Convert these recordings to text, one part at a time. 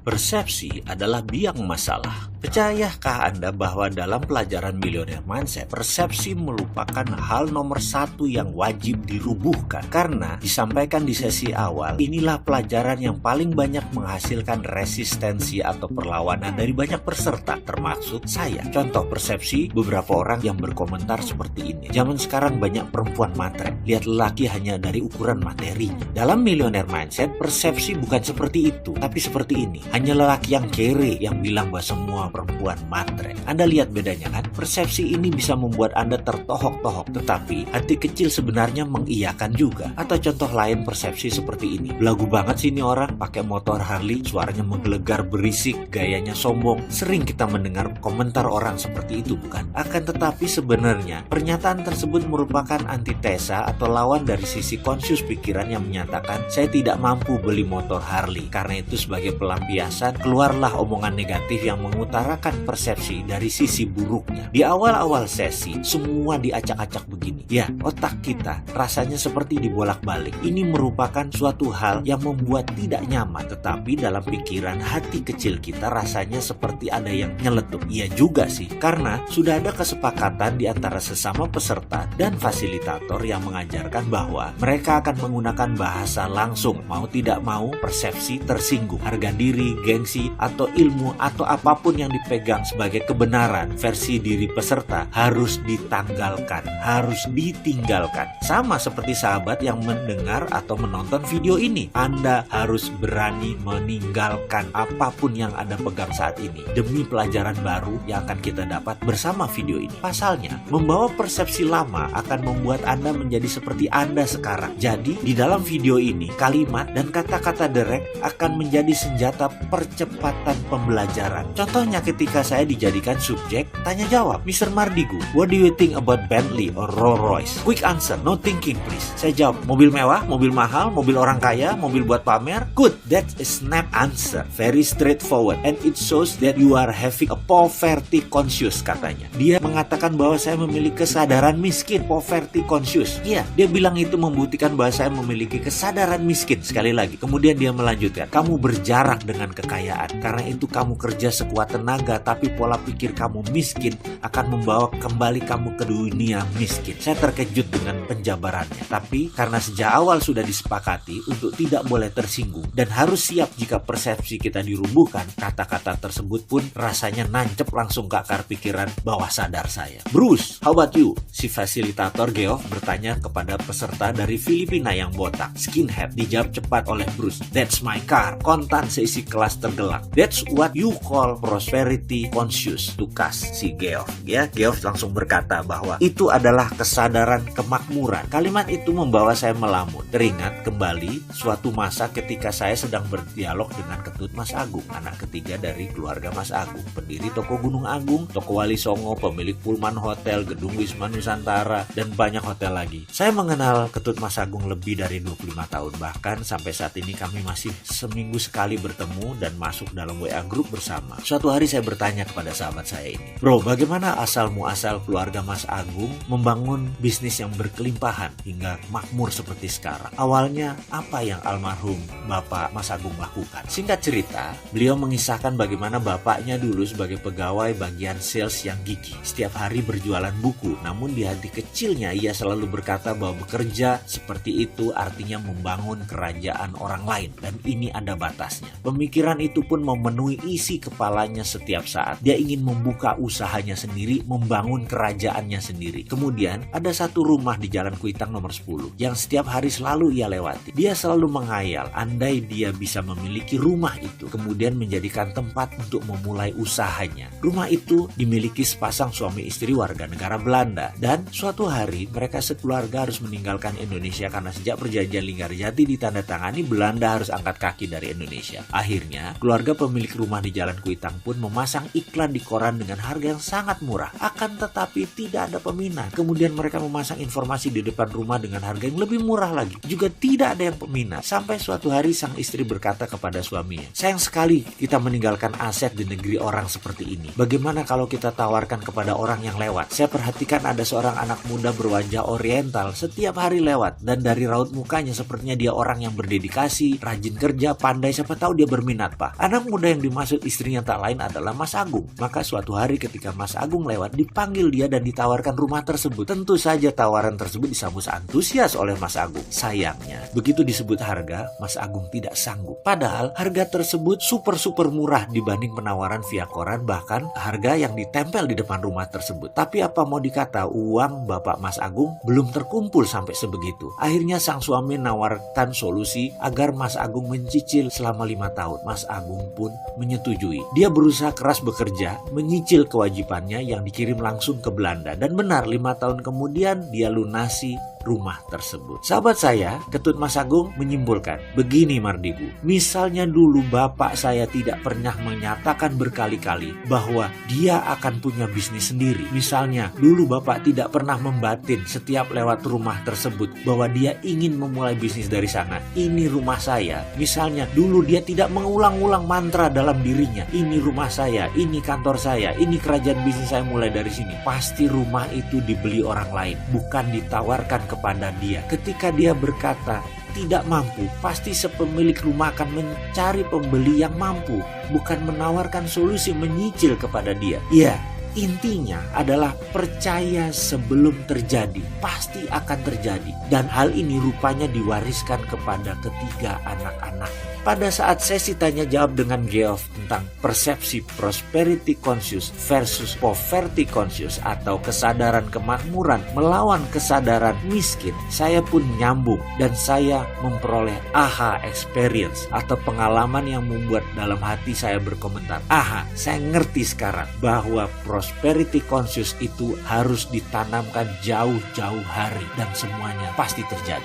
Persepsi adalah biang masalah. Percayakah Anda bahwa dalam pelajaran Millionaire Mindset, persepsi merupakan hal nomor satu yang wajib dirubuhkan? Karena disampaikan di sesi awal, inilah pelajaran yang paling banyak menghasilkan resistensi atau perlawanan dari banyak peserta, termasuk saya. Contoh persepsi beberapa orang yang berkomentar seperti ini. Zaman sekarang banyak perempuan matre, lihat lelaki hanya dari ukuran materinya. Dalam Millionaire Mindset, persepsi bukan seperti itu, tapi seperti ini. Hanya lelaki yang kere yang bilang bahwa semua perempuan matre. Anda lihat bedanya kan? Persepsi ini bisa membuat Anda tertohok-tohok, tetapi hati kecil sebenarnya mengiyakan juga. Atau contoh lain persepsi seperti ini. Belagu banget sih ini orang, pakai motor Harley, suaranya menggelegar berisik, gayanya sombong. Sering kita mendengar komentar orang seperti itu, bukan? Akan tetapi sebenarnya pernyataan tersebut merupakan antitesa atau lawan dari sisi konsius pikiran yang menyatakan saya tidak mampu beli motor Harley. Karena itu sebagai pelampiasan, keluarlah omongan negatif yang mengutarakan persepsi dari sisi buruknya. Di awal-awal sesi, semua diacak-acak begini. Ya, otak kita rasanya seperti dibolak-balik. Ini merupakan suatu hal yang membuat tidak nyaman, tetapi dalam pikiran hati kecil kita rasanya seperti ada yang nyeletuk. Iya juga sih, karena sudah ada kesepakatan di antara sesama peserta dan fasilitator yang mengajarkan bahwa mereka akan menggunakan bahasa langsung. Mau tidak mau, persepsi tersinggung. Harga diri, gengsi, atau ilmu, atau apapun yang dipegang sebagai kebenaran versi diri peserta harus ditanggalkan, harus ditinggalkan. Sama seperti sahabat yang mendengar atau menonton video ini. Anda harus berani meninggalkan apapun yang Anda pegang saat ini demi pelajaran baru yang akan kita dapat bersama video ini. Pasalnya, membawa persepsi lama akan membuat Anda menjadi seperti Anda sekarang. Jadi, di dalam video ini, kalimat dan kata-kata Derek akan menjadi senjata percepatan pembelajaran. Contohnya ketika saya dijadikan subjek tanya jawab, Mr. Mardigu, what do you think about Bentley or Rolls Royce? Quick answer, no thinking please. Saya jawab, mobil mewah, mobil mahal, mobil orang kaya, mobil buat pamer. Good, that's a snap answer, very straightforward, and it shows that you are having a poverty conscious, katanya. Dia mengatakan bahwa saya memiliki kesadaran miskin, poverty conscious. Iya, dia bilang itu membuktikan bahwa saya memiliki kesadaran miskin. Sekali lagi, kemudian dia melanjutkan, kamu berjarak dengan kekayaan, karena itu kamu kerja sekuat tenaga, tapi pola pikir kamu miskin akan membawa kembali kamu ke dunia miskin. Saya terkejut dengan penjabarannya, tapi karena sejak awal sudah disepakati untuk tidak boleh tersinggung dan harus siap jika persepsi kita dirubuhkan, kata-kata tersebut pun rasanya nancep langsung ke akar pikiran bawah sadar saya. Bruce, how about you? Si fasilitator Geoff bertanya kepada peserta dari Filipina yang botak, skinhead. Dijawab cepat oleh Bruce, that's my car. Kontan seisi kelas tergelak. That's what you call prosperity conscious, tukas si Geoff. Ya, Geoff langsung berkata bahwa itu adalah kesadaran kemakmuran. Kalimat itu membawa saya melamun. Teringat kembali suatu masa ketika saya sedang berdialog dengan Ketut Mas Agung, anak ketiga dari keluarga Mas Agung, pendiri toko Gunung Agung, toko Wali Songo, pemilik Pullman Hotel, gedung Wisma Nusantara, dan banyak hotel lagi. Saya mengenal Ketut Mas Agung lebih dari 25 tahun, bahkan sampai saat ini kami masih seminggu sekali bertemu dan masuk dalam WA group bersama. Suatu hari saya bertanya kepada sahabat saya ini, bro, bagaimana asal muasal keluarga Mas Agung membangun bisnis yang berkelimpahan hingga makmur seperti sekarang? Awalnya apa yang almarhum Bapak Mas Agung lakukan? Singkat cerita, beliau mengisahkan bagaimana bapaknya dulu sebagai pegawai bagian sales yang gigih, setiap hari berjualan buku, namun di hati kecilnya ia selalu berkata bahwa bekerja seperti itu artinya membangun kerajaan orang lain, dan ini ada batasnya. Pemikiran itu pun memenuhi isi kepalanya setiap saat. Dia ingin membuka usahanya sendiri, membangun kerajaannya sendiri. Kemudian ada satu rumah di Jalan Kuitang nomor 10 yang setiap hari selalu ia lewati. Dia selalu menghayal andai dia bisa memiliki rumah itu, kemudian menjadikan tempat untuk memulai usahanya. Rumah itu dimiliki sepasang suami istri warga negara Belanda, dan suatu hari mereka sekeluarga harus meninggalkan Indonesia karena sejak perjanjian Linggarjati ditandatangani, Belanda harus angkat kaki dari Indonesia. Akhirnya keluarga pemilik rumah di Jalan Kuitang pun memasang iklan di koran dengan harga yang sangat murah, akan tetapi tidak ada peminat. Kemudian mereka memasang informasi di depan rumah dengan harga yang lebih murah lagi, juga tidak ada yang peminat. Sampai suatu hari sang istri berkata kepada suaminya, sayang sekali kita meninggalkan aset di negeri orang seperti ini. Bagaimana kalau kita tawarkan kepada orang yang lewat? Saya perhatikan ada seorang anak muda berwajah oriental setiap hari lewat, dan dari raut mukanya sepertinya dia orang yang berdedikasi, rajin kerja, pandai, siapa tahu dia berminat berminat, Pak. Anak muda yang dimaksud istrinya tak lain adalah Mas Agung. Maka suatu hari ketika Mas Agung lewat, dipanggil dia dan ditawarkan rumah tersebut. Tentu saja tawaran tersebut disambut antusias oleh Mas Agung. Sayangnya, begitu disebut harga, Mas Agung tidak sanggup. Padahal harga tersebut super murah dibanding penawaran via koran, bahkan harga yang ditempel di depan rumah tersebut. Tapi apa mau dikata, uang Bapak Mas Agung belum terkumpul sampai sebegitu. Akhirnya sang suami nawarkan solusi agar Mas Agung mencicil selama 5 tahun. Mas Agung pun menyetujui. Dia berusaha keras bekerja, menyicil kewajibannya yang dikirim langsung ke Belanda. Dan benar, 5 tahun kemudian dia lunasi rumah tersebut. Sahabat saya, Ketut Mas Agung menyimpulkan, begini Mardigu, misalnya dulu bapak saya tidak pernah menyatakan berkali-kali bahwa dia akan punya bisnis sendiri. Misalnya, dulu bapak tidak pernah membatin setiap lewat rumah tersebut bahwa dia ingin memulai bisnis dari sana. Ini rumah saya. Misalnya, dulu dia tidak mengulang-ulang mantra dalam dirinya. Ini rumah saya, ini kantor saya, ini kerajaan bisnis saya mulai dari sini. Pasti rumah itu dibeli orang lain, bukan ditawarkan kepada dia. Ketika dia berkata tidak mampu, pasti sepemilik rumah akan mencari pembeli yang mampu, bukan menawarkan solusi menyicil kepada dia. Ya, intinya adalah percaya sebelum terjadi, pasti akan terjadi. Dan hal ini rupanya diwariskan kepada ketiga anak-anak. Pada saat sesi tanya jawab dengan Geoff tentang persepsi prosperity conscious versus poverty conscious atau kesadaran kemakmuran melawan kesadaran miskin, saya pun nyambung dan saya memperoleh aha experience atau pengalaman yang membuat dalam hati saya berkomentar, aha, saya ngerti sekarang bahwa prosperity conscious itu harus ditanamkan jauh-jauh hari dan semuanya pasti terjadi.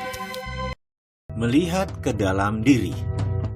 Melihat ke dalam diri.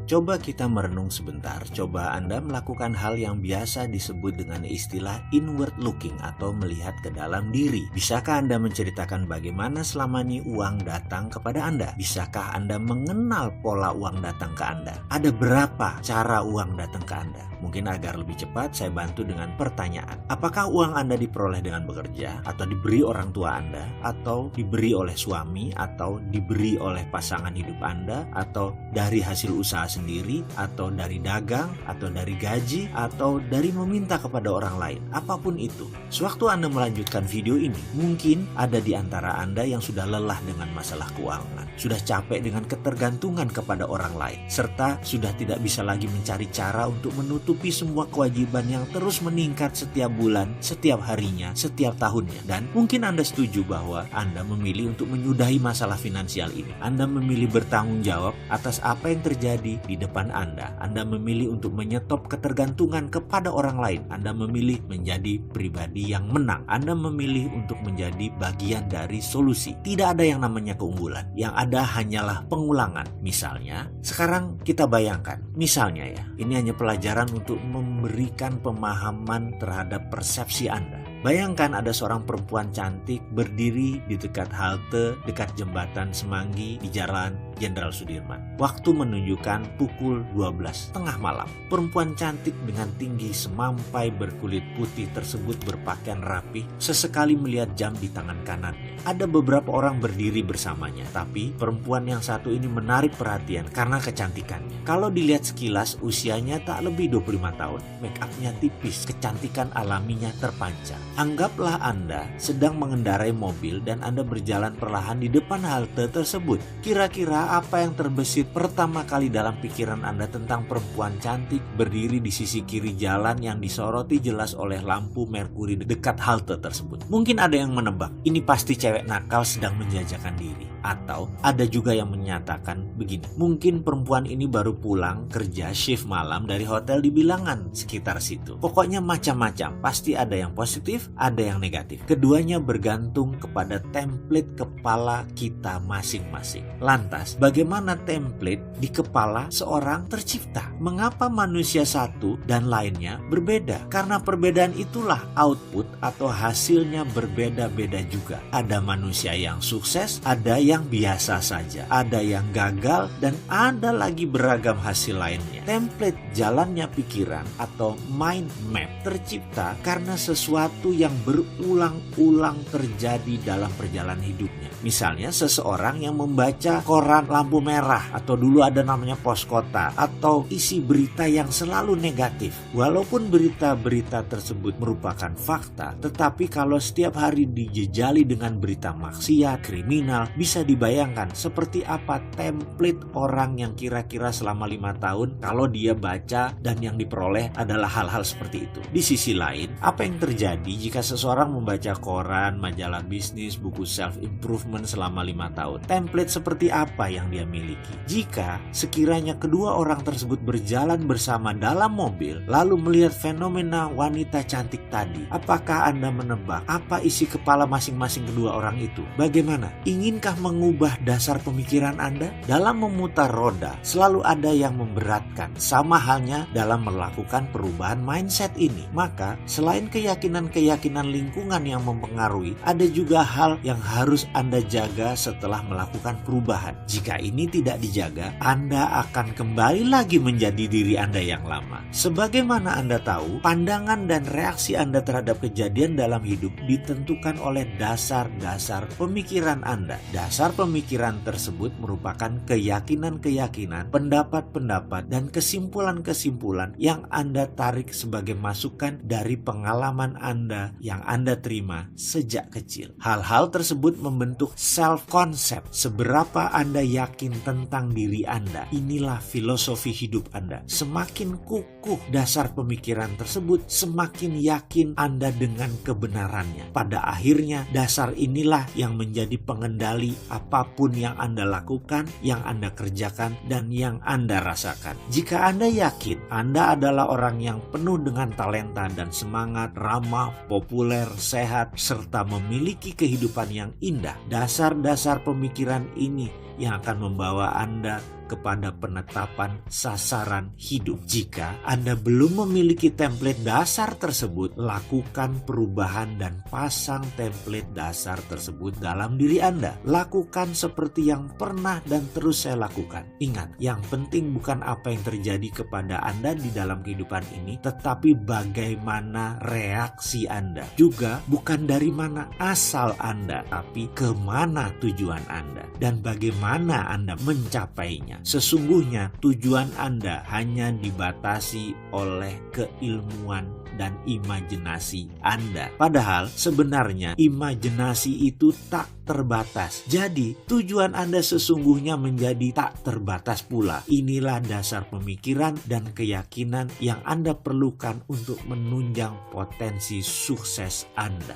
Coba kita merenung sebentar, coba Anda melakukan hal yang biasa disebut dengan istilah inward looking atau melihat ke dalam diri. Bisakah Anda menceritakan bagaimana selama ini uang datang kepada Anda? Bisakah Anda mengenal pola uang datang ke Anda? Ada berapa cara uang datang ke Anda? Mungkin agar lebih cepat saya bantu dengan pertanyaan. Apakah uang Anda diperoleh dengan bekerja, atau diberi orang tua Anda, atau diberi oleh suami, atau diberi oleh pasangan hidup Anda, atau dari hasil usaha sendiri, atau dari dagang, atau dari gaji, atau dari meminta kepada orang lain? Apapun itu. Sewaktu Anda melanjutkan video ini, mungkin ada di antara Anda yang sudah lelah dengan masalah keuangan, sudah capek dengan ketergantungan kepada orang lain, serta sudah tidak bisa lagi mencari cara untuk menutupi semua kewajiban yang terus meningkat setiap bulan, setiap harinya, setiap tahunnya. Dan mungkin Anda setuju bahwa Anda memilih untuk menyudahi masalah finansial ini. Anda memilih bertanggung jawab atas apa yang terjadi di depan Anda. Anda memilih untuk menyetop ketergantungan kepada orang lain. Anda memilih menjadi pribadi yang menang. Anda memilih untuk menjadi bagian dari solusi. Tidak ada yang namanya keunggulan. Yang ada hanyalah pengulangan. Misalnya, sekarang kita bayangkan. Misalnya ya, ini hanya pelajaran untuk memberikan pemahaman terhadap persepsi Anda. Bayangkan ada seorang perempuan cantik berdiri di dekat halte, dekat jembatan Semanggi di Jalan Jenderal Sudirman. Waktu menunjukkan pukul 12 tengah malam. Perempuan cantik dengan tinggi semampai berkulit putih tersebut berpakaian rapi, sesekali melihat jam di tangan kanannya. Ada beberapa orang berdiri bersamanya, tapi perempuan yang satu ini menarik perhatian karena kecantikannya. Kalau dilihat sekilas, usianya tak lebih 25 tahun. Make up-nya tipis, kecantikan alaminya terpancar. Anggaplah Anda sedang mengendarai mobil dan Anda berjalan perlahan di depan halte tersebut. Kira-kira apa yang terbesit pertama kali dalam pikiran Anda tentang perempuan cantik berdiri di sisi kiri jalan yang disoroti jelas oleh lampu merkuri dekat halte tersebut? Mungkin ada yang menebak, ini pasti cewek nakal sedang menjajakan diri. Atau ada juga yang menyatakan begini, mungkin perempuan ini baru pulang kerja shift malam dari hotel di Bilangan sekitar situ. Pokoknya macam-macam, pasti ada yang positif, ada yang negatif. Keduanya bergantung kepada template kepala kita masing-masing. Lantas, bagaimana template di kepala seorang tercipta? Mengapa manusia satu dan lainnya berbeda? Karena perbedaan itulah output atau hasilnya berbeda-beda juga. Ada manusia yang sukses, ada yang biasa saja, ada yang gagal, dan ada lagi beragam hasil lainnya. Template jalannya pikiran atau mind map tercipta karena sesuatu yang berulang-ulang terjadi dalam perjalanan hidupnya. Misalnya seseorang yang membaca koran lampu merah, atau dulu ada namanya pos kota, atau isi berita yang selalu negatif. Walaupun berita-berita tersebut merupakan fakta, tetapi kalau setiap hari dijejali dengan berita maksiat, kriminal, bisa dibayangkan seperti apa template orang yang kira-kira selama 5 tahun kalau dia baca dan yang diperoleh adalah hal-hal seperti itu. Di sisi lain, apa yang terjadi jika seseorang membaca koran, majalah bisnis, buku self-improvement selama 5 tahun? Template seperti apa yang dia miliki? Jika sekiranya kedua orang tersebut berjalan bersama dalam mobil, lalu melihat fenomena wanita cantik tadi, apakah Anda menebak apa isi kepala masing-masing kedua orang itu? Bagaimana? Inginkah mengubah dasar pemikiran Anda? Dalam memutar roda, selalu ada yang memberatkan, sama halnya dalam melakukan perubahan mindset ini. Maka, selain keyakinan-keyakinan lingkungan yang mempengaruhi, ada juga hal yang harus Anda jaga setelah melakukan perubahan. Jika ini tidak dijaga, Anda akan kembali lagi menjadi diri Anda yang lama. Sebagaimana Anda tahu, pandangan dan reaksi Anda terhadap kejadian dalam hidup ditentukan oleh dasar-dasar pemikiran Anda. Dasar pemikiran tersebut merupakan keyakinan-keyakinan, pendapat-pendapat, dan kesimpulan-kesimpulan yang Anda tarik sebagai masukan dari pengalaman Anda yang Anda terima sejak kecil. Hal-hal tersebut membentuk self-concept. Seberapa Anda yakin tentang diri Anda, inilah filosofi hidup Anda. Semakin kukuh dasar pemikiran tersebut, semakin yakin Anda dengan kebenarannya. Pada akhirnya, dasar inilah yang menjadi pengendali apapun yang Anda lakukan, yang Anda kerjakan, dan yang Anda rasakan. Jika Anda yakin Anda adalah orang yang penuh dengan talenta dan semangat, ramah, populer, sehat, serta memiliki kehidupan yang indah, dasar-dasar pemikiran ini yang akan membawa Anda kepada penetapan sasaran hidup. Jika Anda belum memiliki template dasar tersebut, lakukan perubahan dan pasang template dasar tersebut dalam diri Anda. Lakukan seperti yang pernah dan terus saya lakukan. Ingat, yang penting bukan apa yang terjadi kepada Anda di dalam kehidupan ini, tetapi bagaimana reaksi Anda. Juga bukan dari mana asal Anda, tapi kemana tujuan Anda dan bagaimana Anda mencapainya. Sesungguhnya tujuan Anda hanya dibatasi oleh keilmuan dan imajinasi Anda. Padahal sebenarnya imajinasi itu tak terbatas. Jadi tujuan Anda sesungguhnya menjadi tak terbatas pula. Inilah dasar pemikiran dan keyakinan yang Anda perlukan untuk menunjang potensi sukses Anda.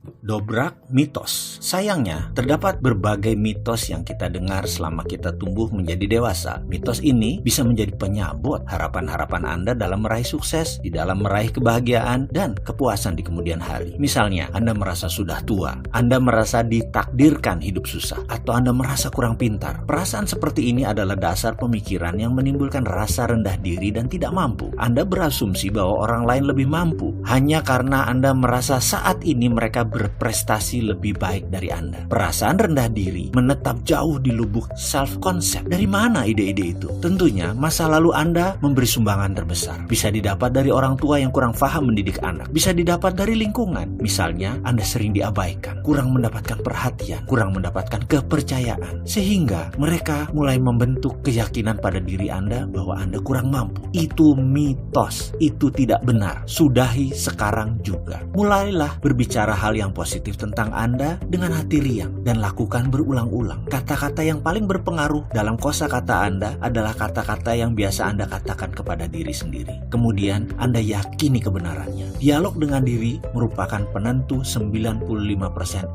Dobrak mitos. Sayangnya, terdapat berbagai mitos yang kita dengar selama kita tumbuh menjadi dewasa. Mitos ini bisa menjadi penyabot harapan-harapan Anda dalam meraih sukses, di dalam meraih kebahagiaan, dan kepuasan di kemudian hari. Misalnya, Anda merasa sudah tua, Anda merasa ditakdirkan hidup susah, atau Anda merasa kurang pintar. Perasaan seperti ini adalah dasar pemikiran yang menimbulkan rasa rendah diri dan tidak mampu. Anda berasumsi bahwa orang lain lebih mampu, hanya karena Anda merasa saat ini mereka berprestasi lebih baik dari Anda. Perasaan rendah diri menetap jauh di lubuk self-concept. Dari mana ide-ide itu? Tentunya masa lalu Anda memberi sumbangan terbesar. Bisa didapat dari orang tua yang kurang paham mendidik anak. Bisa didapat dari lingkungan. Misalnya, Anda sering diabaikan, kurang mendapatkan perhatian, kurang mendapatkan kepercayaan. Sehingga mereka mulai membentuk keyakinan pada diri Anda bahwa Anda kurang mampu. Itu mitos. Itu tidak benar. Sudahi sekarang juga. Mulailah berbicara hal yang positif tentang Anda dengan hati riang dan lakukan berulang-ulang. Kata-kata yang paling berpengaruh dalam kosakata Anda adalah kata-kata yang biasa Anda katakan kepada diri sendiri. Kemudian Anda yakini kebenarannya. Dialog dengan diri merupakan penentu 95%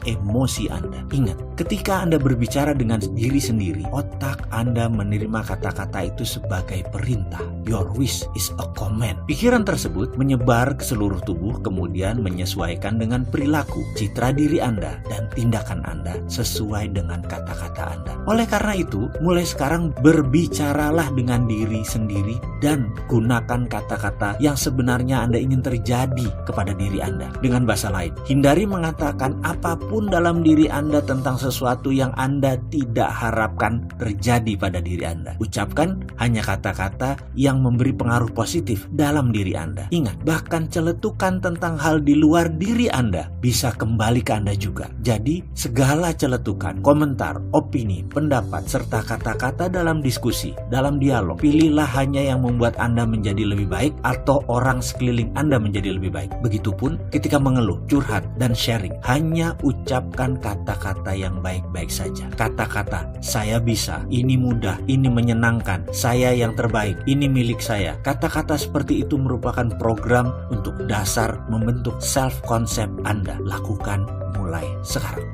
emosi Anda. Ingat, ketika Anda berbicara dengan diri sendiri, otak Anda menerima kata-kata itu sebagai perintah. Your wish is a command. Pikiran tersebut menyebar ke seluruh tubuh, kemudian menyesuaikan dengan perilaku. citra diri Anda dan tindakan Anda sesuai dengan kata-kata Anda. Oleh karena itu, mulai sekarang berbicaralah dengan diri sendiri dan gunakan kata-kata yang sebenarnya Anda ingin terjadi kepada diri Anda. Dengan bahasa lain, hindari mengatakan apapun dalam diri Anda tentang sesuatu yang Anda tidak harapkan terjadi pada diri Anda. Ucapkan hanya kata-kata yang memberi pengaruh positif dalam diri Anda. Ingat, bahkan celetukan tentang hal di luar diri Anda bisa kembali ke Anda juga. Jadi, segala celetukan, komentar, opini, pendapat, serta kata-kata dalam diskusi, dalam dialog, pilihlah hanya yang membuat Anda menjadi lebih baik atau orang sekeliling Anda menjadi lebih baik. Begitupun ketika mengeluh, curhat, dan sharing, hanya ucapkan kata-kata yang baik-baik saja. Kata-kata, saya bisa, ini mudah, ini menyenangkan, saya yang terbaik, ini milik saya. Kata-kata seperti itu merupakan program untuk dasar membentuk self-concept Anda. Lakukan mulai sekarang.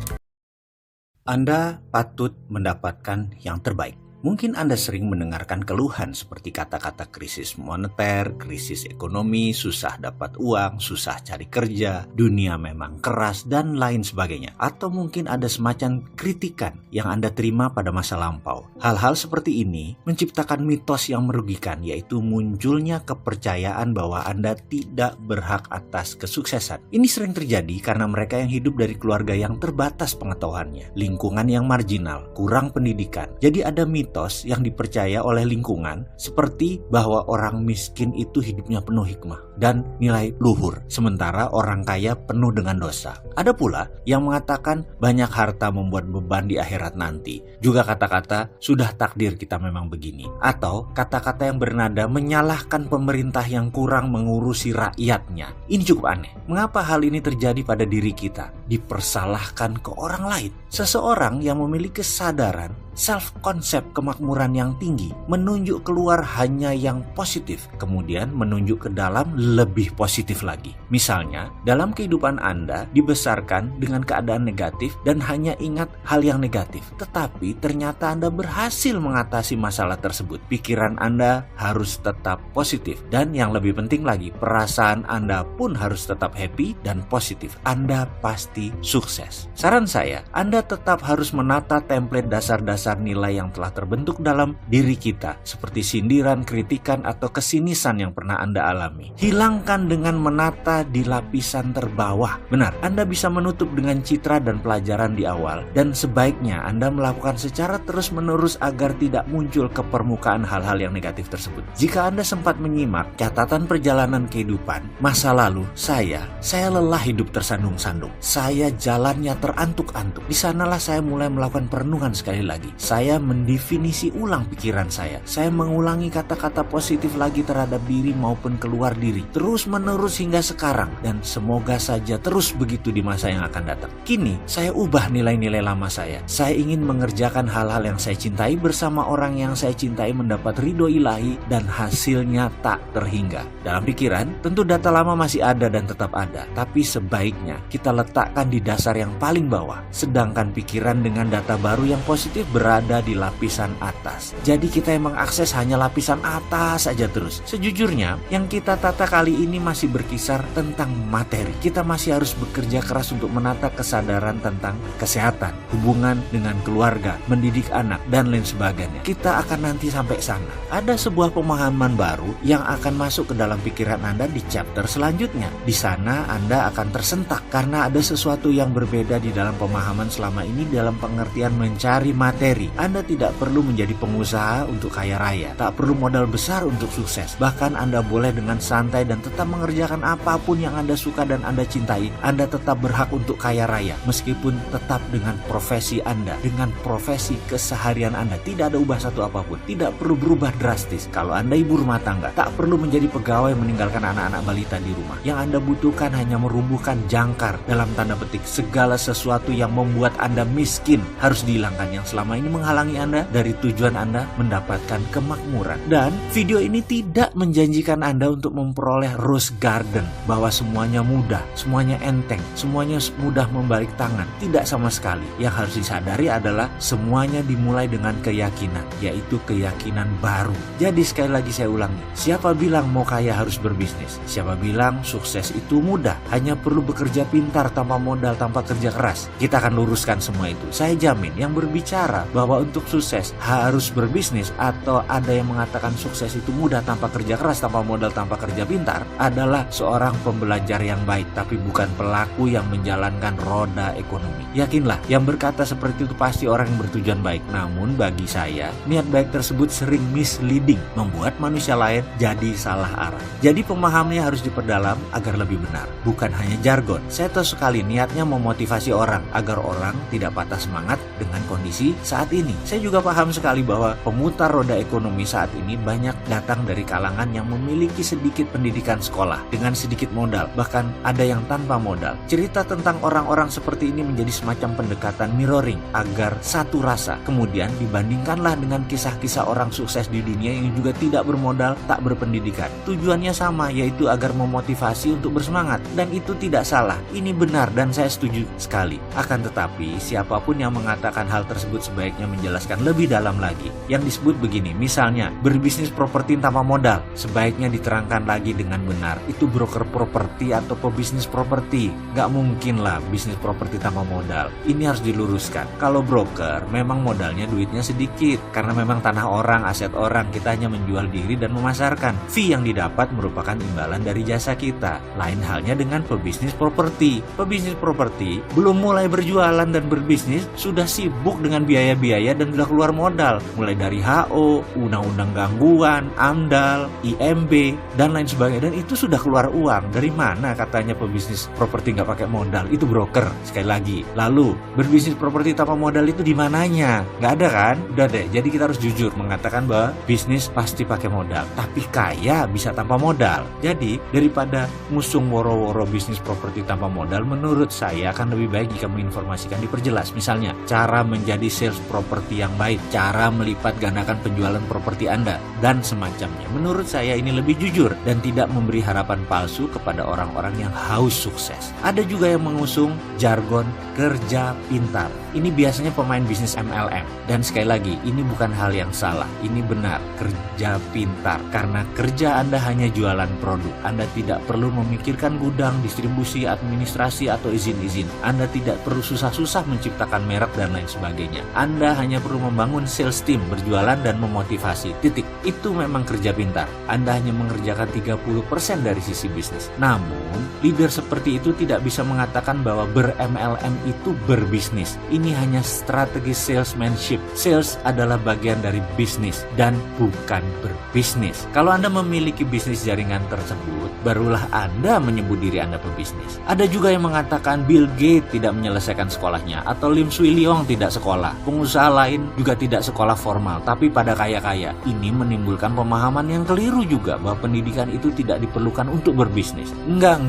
Anda patut mendapatkan yang terbaik. Mungkin Anda sering mendengarkan keluhan seperti kata-kata krisis moneter, krisis ekonomi, susah dapat uang, susah cari kerja, dunia memang keras, dan lain sebagainya. Atau mungkin ada semacam kritikan yang Anda terima pada masa lampau. Hal-hal seperti ini menciptakan mitos yang merugikan, yaitu munculnya kepercayaan bahwa Anda tidak berhak atas kesuksesan. Ini sering terjadi karena mereka yang hidup dari keluarga yang terbatas pengetahuannya, lingkungan yang marginal, kurang pendidikan. Jadi ada mitos yang dipercaya oleh lingkungan seperti bahwa orang miskin itu hidupnya penuh hikmah dan nilai luhur, sementara orang kaya penuh dengan dosa. Ada pula yang mengatakan banyak harta membuat beban di akhirat nanti. Juga kata-kata sudah takdir kita memang begini, atau kata-kata yang bernada menyalahkan pemerintah yang kurang mengurusi rakyatnya. Ini cukup aneh. Mengapa hal ini terjadi pada diri kita? Dipersalahkan ke orang lain. Seseorang yang memiliki kesadaran self-concept kemakmuran yang tinggi menunjuk keluar hanya yang positif, kemudian menunjuk ke dalam lebih positif lagi. Misalnya, dalam kehidupan Anda dibesarkan dengan keadaan negatif dan hanya ingat hal yang negatif, tetapi ternyata Anda berhasil mengatasi masalah tersebut. Pikiran Anda harus tetap positif, dan yang lebih penting lagi, perasaan Anda pun harus tetap happy dan positif. Anda pasti sukses. Saran saya, Anda tetap harus menata template dasar-dasar nilai yang telah terbentuk dalam diri kita, seperti sindiran, kritikan, atau kesinisan yang pernah Anda alami. Hilangkan dengan menata di lapisan terbawah. Benar, Anda bisa menutup dengan citra dan pelajaran di awal, dan sebaiknya Anda melakukan secara terus-menerus agar tidak muncul ke permukaan hal-hal yang negatif tersebut. Jika Anda sempat menyimak catatan perjalanan kehidupan masa lalu saya lelah hidup tersandung-sandung. Saya jalannya terantuk-antuk. Di sanalah saya mulai melakukan perenungan sekali lagi. Saya mendefinisi ulang pikiran saya. Saya mengulangi kata-kata positif lagi terhadap diri maupun keluar diri, terus-menerus hingga sekarang, dan semoga saja terus begitu di masa yang akan datang. Kini, saya ubah nilai-nilai lama saya. Saya ingin mengerjakan hal-hal yang saya cintai bersama orang yang saya cintai, mendapat ridho ilahi, dan hasilnya tak terhingga. Dalam pikiran, tentu data lama masih ada dan tetap ada, tapi sebaiknya kita letakkan di dasar yang paling bawah, sedangkan pikiran dengan data baru yang positif berada di lapisan atas. Jadi kita yang mengakses hanya lapisan atas saja terus. Sejujurnya, yang kita tata kali ini masih berkisar tentang materi. Kita masih harus bekerja keras untuk menata kesadaran tentang kesehatan, hubungan dengan keluarga, mendidik anak, dan lain sebagainya. Kita akan nanti sampai sana. Ada sebuah pemahaman baru yang akan masuk ke dalam pikiran Anda di chapter selanjutnya. Di sana Anda akan tersentak karena ada sesuatu yang berbeda di dalam pemahaman selama ini dalam pengertian mencari materi. Anda tidak perlu menjadi pengusaha untuk kaya raya, tak perlu modal besar untuk sukses. Bahkan Anda boleh dengan santai dan tetap mengerjakan apapun yang Anda suka dan Anda cintai. Anda tetap berhak untuk kaya raya, meskipun tetap dengan profesi Anda, dengan profesi keseharian Anda. Tidak ada ubah satu apapun, tidak perlu berubah drastis. Kalau Anda ibu rumah tangga, tak perlu menjadi pegawai meninggalkan anak-anak balita di rumah. Yang Anda butuhkan hanya merumbuhkan jangkar, dalam tanda petik, segala sesuatu yang membuat membuat Anda miskin harus dihilangkan yang selama ini menghalangi Anda dari tujuan Anda mendapatkan kemakmuran. Dan video ini tidak menjanjikan Anda untuk memperoleh rose garden, bahwa semuanya mudah, semuanya enteng, semuanya mudah membalik tangan. Tidak sama sekali. Yang harus disadari adalah semuanya dimulai dengan keyakinan, yaitu keyakinan baru. Jadi sekali lagi saya ulangi, siapa bilang mau kaya harus berbisnis? Siapa bilang sukses itu mudah, hanya perlu bekerja pintar tanpa modal, tanpa kerja keras? Kita akan luruskan semua itu. Saya jamin yang berbicara bahwa untuk sukses harus berbisnis, atau ada yang mengatakan sukses itu mudah tanpa kerja keras, tanpa modal, tanpa kerja pintar, adalah seorang pembelajar yang baik, tapi bukan pelaku yang menjalankan roda ekonomi. Yakinlah, yang berkata seperti itu pasti orang yang bertujuan baik. Namun bagi saya, niat baik tersebut sering misleading, membuat manusia lain jadi salah arah. Jadi pemahamannya harus diperdalam agar lebih benar, bukan hanya jargon. Saya tahu sekali niatnya memotivasi orang agar orang tidak patah semangat dengan kondisi saat ini. Saya juga paham sekali bahwa pemutar roda ekonomi saat ini banyak datang dari kalangan yang memiliki sedikit pendidikan sekolah dengan sedikit modal, bahkan ada yang tanpa modal. Cerita tentang orang-orang seperti ini menjadi semacam pendekatan mirroring agar satu rasa. Kemudian dibandingkanlah dengan kisah-kisah orang sukses di dunia yang juga tidak bermodal, tak berpendidikan. Tujuannya sama, yaitu agar memotivasi untuk bersemangat. Dan itu tidak salah, ini benar dan saya setuju sekali. Akan tetapi, siapapun yang mengatakan hal tersebut sebaiknya menjelaskan lebih dalam lagi. Yang disebut begini, misalnya berbisnis properti tanpa modal, sebaiknya diterangkan lagi dengan benar. Itu broker properti atau pebisnis properti. Gak mungkin lah bisnis properti tanpa modal. Ini harus diluruskan. Kalau broker, memang modalnya duitnya sedikit, karena memang tanah orang, aset orang, kita hanya menjual diri dan memasarkan. Fee yang didapat merupakan imbalan dari jasa kita. Lain halnya dengan pebisnis properti. Pebisnis properti belum mulai berjualan dan berbisnis sudah sibuk dengan biaya-biaya dan sudah keluar modal, mulai dari HO, undang-undang gangguan, AMDAL, IMB, dan lain sebagainya. Dan itu sudah keluar uang. Dari mana katanya pebisnis properti nggak pakai modal? Itu broker. Sekali lagi. Lalu berbisnis properti tanpa modal itu di mananya? Nggak ada kan? Udah deh. Jadi kita harus jujur mengatakan bahwa bisnis pasti pakai modal, tapi kaya bisa tanpa modal. Jadi daripada ngusung woro-woro bisnis properti tanpa modal, menurut saya akan lebih baik jika menginformasikan, diperjelas. Misalnya cara menjadi sales properti yang baik, cara melipat gandakan penjualan properti Anda, dan semacamnya. Menurut saya ini lebih jujur dan tidak memberi harapan palsu kepada orang-orang yang haus sukses. Ada juga yang mengusung jargon kerja pintar. Ini biasanya pemain bisnis MLM. Dan sekali lagi, ini bukan hal yang salah. Ini benar, kerja pintar. Karena kerja Anda hanya jualan produk. Anda tidak perlu memikirkan gudang, distribusi, administrasi, atau izin-izin. Anda tidak perlu susah-susah menciptakan merek dan lain sebagainya. Anda hanya perlu membangun sales team, berjualan dan memotivasi. Titik. Itu memang kerja pintar. Anda hanya mengerjakan 30% dari sisi bisnis. Namun, leader seperti itu tidak bisa mengatakan bahwa ber-MLM itu berbisnis. Ini hanya strategi salesmanship. Sales adalah bagian dari bisnis dan bukan berbisnis. Kalau Anda memiliki bisnis jaringan tersebut, barulah Anda menyebut diri Anda pebisnis. Ada juga yang mengatakan Bill Gates tidak menyelesaikan sekolahnya, atau Lim Swee Leong tidak sekolah. Pengusaha lain juga tidak sekolah formal, tapi pada kaya-kaya. Ini menimbulkan pemahaman yang keliru juga bahwa pendidikan itu tidak diperlukan untuk berbisnis. Enggak.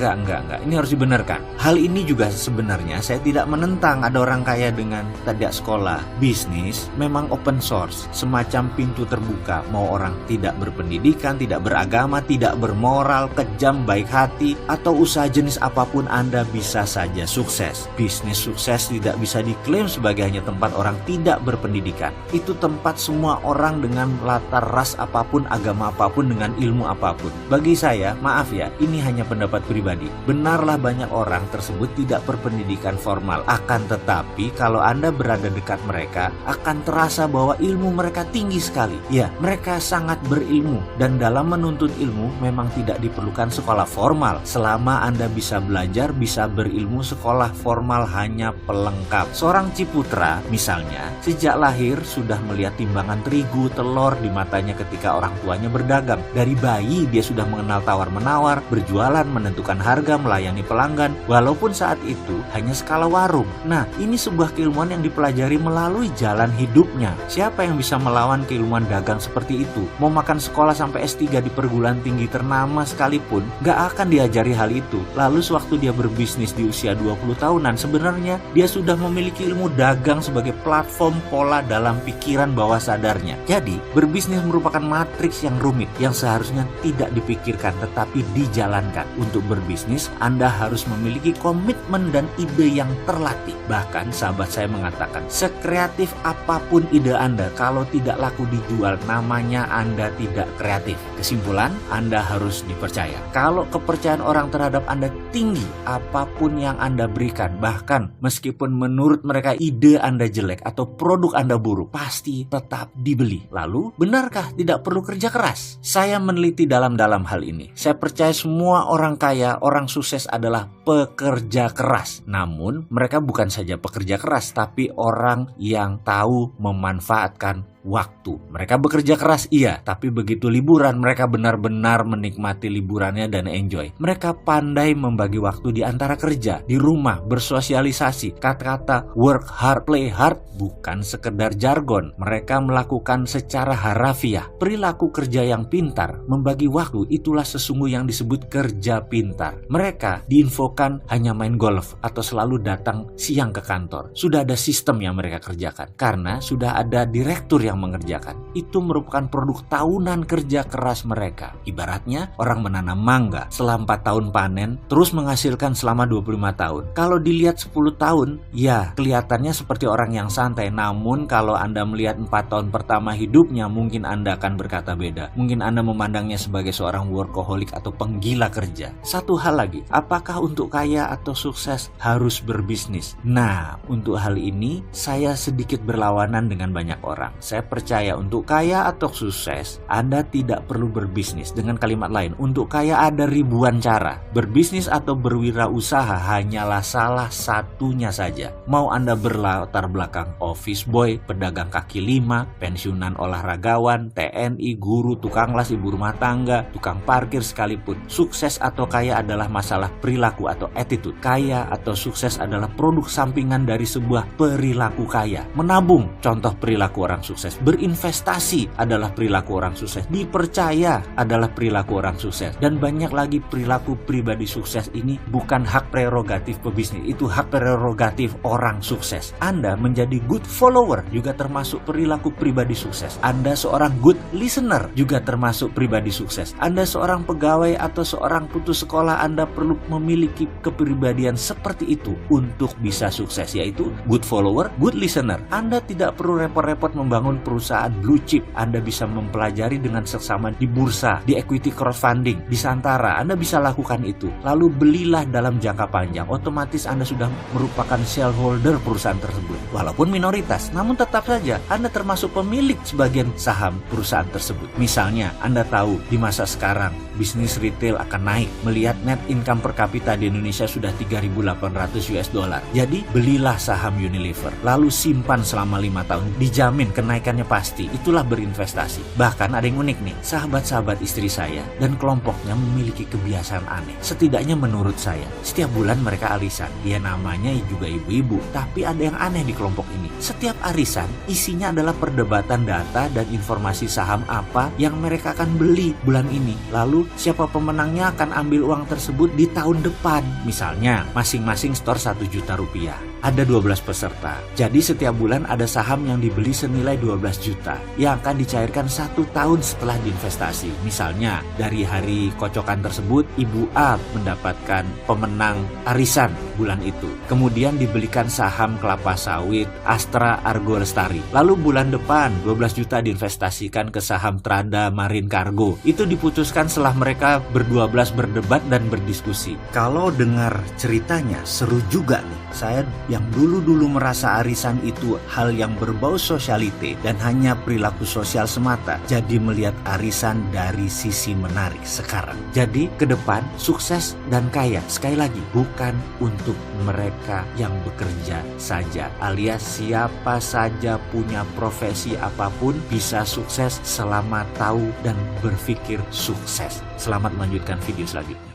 Ini harus dibenarkan. Hal ini juga sebenarnya saya tidak menentang ada orang kaya dengan tidak sekolah. Bisnis memang open source, semacam pintu terbuka. Mau orang tidak berpendidikan, tidak beragama, tidak bermoral, kejam, baik hati, atau usaha jenis apapun, Anda bisa saja sukses. Bisnis sukses tidak bisa diklaim sebagai hanya tempat orang tidak berpendidikan. Itu tempat semua orang dengan latar ras apapun, agama apapun, dengan ilmu apapun. Bagi saya, maaf ya, ini hanya pendapat pribadi. Benarlah banyak orang tersebut tidak berpendidikan formal. Akan tetapi kalau Anda berada dekat mereka, akan terasa bahwa ilmu mereka tinggi sekali. Ya, mereka sangat berilmu. Dan dalam menuntut ilmu memang tidak diperlukan sekolah formal. Selama Anda bisa belajar, bisa berilmu, sekolah formal hanya pelengkap. Seorang Ciputat putra misalnya sejak lahir sudah melihat timbangan terigu, telur di matanya ketika orang tuanya berdagang. Dari bayi dia sudah mengenal tawar-menawar, berjualan, menentukan harga, melayani pelanggan, walaupun saat itu hanya skala warung. Nah, ini sebuah keilmuan yang dipelajari melalui jalan hidupnya. Siapa yang bisa melawan keilmuan dagang seperti itu? Mau makan sekolah sampai S3 di perguruan tinggi ternama sekalipun, gak akan diajari hal itu. Lalu sewaktu dia berbisnis di usia 20 tahunan, sebenarnya dia sudah memiliki ilmu dagang sebagai platform pola dalam pikiran bawah sadarnya. Jadi, berbisnis merupakan matriks yang rumit yang seharusnya tidak dipikirkan tetapi dijalankan. Untuk berbisnis, Anda harus memiliki komitmen dan ide yang terlatih. Bahkan sahabat saya mengatakan, sekreatif apapun ide Anda, kalau tidak laku dijual, namanya Anda tidak kreatif. Kesimpulan, Anda harus dipercaya. Kalau kepercayaan orang terhadap Anda tinggi, apapun yang Anda berikan, bahkan meskipun menurut mereka ide Anda jelek atau produk Anda buruk, pasti tetap dibeli. Lalu, benarkah tidak perlu kerja keras? Saya meneliti dalam-dalam hal ini. Saya percaya semua orang kaya, orang sukses adalah pekerja keras. Namun, mereka bukan saja pekerja keras, tapi orang yang tahu memanfaatkan waktu. Mereka bekerja keras, iya, tapi begitu liburan, mereka benar-benar menikmati liburannya dan enjoy. Mereka pandai membagi waktu di antara kerja, di rumah, bersosialisasi. Kata-kata work hard, play hard bukan sekedar jargon. Mereka melakukan secara harafiah. Perilaku kerja yang pintar, membagi waktu, itulah sesungguh yang disebut kerja pintar. Mereka diinfokan hanya main golf atau selalu datang siang ke kantor. Sudah ada sistem yang mereka kerjakan karena sudah ada direktur yang mengerjakan. Itu merupakan produk tahunan kerja keras mereka. Ibaratnya orang menanam mangga selama 4 tahun panen, terus menghasilkan selama 25 tahun. Kalau dilihat 10 tahun, ya kelihatannya seperti orang yang santai. Namun kalau Anda melihat 4 tahun pertama hidupnya, mungkin Anda akan berkata beda. Mungkin Anda memandangnya sebagai seorang workaholic atau penggila kerja. Satu hal lagi, apakah untuk kaya atau sukses harus berbisnis? Nah, untuk hal ini saya sedikit berlawanan dengan banyak orang. Saya percaya untuk kaya atau sukses, Anda tidak perlu berbisnis. Dengan kalimat lain, untuk kaya ada ribuan cara. Berbisnis atau berwirausaha hanyalah salah satunya saja. Mau Anda berlatar belakang office boy, pedagang kaki lima, pensiunan olahragawan, TNI, guru, tukang las, ibu rumah tangga, tukang parkir sekalipun, sukses atau kaya adalah masalah perilaku atau attitude. Kaya atau sukses adalah produk sampingan dari sebuah perilaku kaya. Menabung, contoh perilaku orang sukses. Berinvestasi adalah perilaku orang sukses. Dipercaya adalah perilaku orang sukses. Dan banyak lagi perilaku pribadi sukses ini bukan hak prerogatif pebisnis. Itu hak prerogatif orang sukses. Anda menjadi good follower juga termasuk perilaku pribadi sukses. Anda seorang good listener juga termasuk pribadi sukses. Anda seorang pegawai atau seorang putus sekolah, Anda perlu memiliki kepribadian seperti itu untuk bisa sukses, yaitu good follower, good listener. Anda tidak perlu repot-repot membangun perusahaan blue chip. Anda bisa mempelajari dengan seksama di bursa, di equity crowdfunding, di Santara. Anda bisa lakukan itu. Lalu belilah dalam jangka panjang. Otomatis Anda sudah merupakan shareholder perusahaan tersebut. Walaupun minoritas, namun tetap saja Anda termasuk pemilik sebagian saham perusahaan tersebut. Misalnya, Anda tahu di masa sekarang bisnis retail akan naik. Melihat net income per kapita di Indonesia sudah 3.800 US dollar. Jadi, belilah saham Unilever. Lalu simpan selama 5 tahun. Dijamin kenaikannya pasti. Itulah berinvestasi. Bahkan ada yang unik nih, sahabat-sahabat istri saya dan kelompoknya memiliki kebiasaan aneh. Setidaknya menurut saya, setiap bulan mereka arisan. Ya namanya juga ibu-ibu, tapi ada yang aneh di kelompok ini. Setiap arisan isinya adalah perdebatan data dan informasi saham apa yang mereka akan beli bulan ini. Lalu siapa pemenangnya akan ambil uang tersebut di tahun depan. Misalnya masing-masing store 1 juta rupiah. Ada 12 peserta. Jadi setiap bulan ada saham yang dibeli senilai 12 juta yang akan dicairkan 1 tahun setelah diinvestasi. Misalnya dari hari kocokan tersebut, Ibu A mendapatkan pemenang arisan bulan itu. Kemudian dibelikan saham kelapa sawit Astra Argo Lestari. Lalu bulan depan 12 juta diinvestasikan ke saham Trada Marine Cargo. Itu diputuskan setelah mereka berdua belas berdebat dan berdiskusi. Kalau dengar ceritanya seru juga nih. Saya yang dulu-dulu merasa arisan itu hal yang berbau sosialite dan hanya perilaku sosial semata, jadi melihat arisan dari sisi menarik sekarang. Jadi ke depan sukses dan kaya, sekali lagi, bukan untuk mereka yang bekerja saja, alias siapa saja punya profesi apapun bisa sukses selama tahu dan berpikir sukses. Selamat melanjutkan video selanjutnya.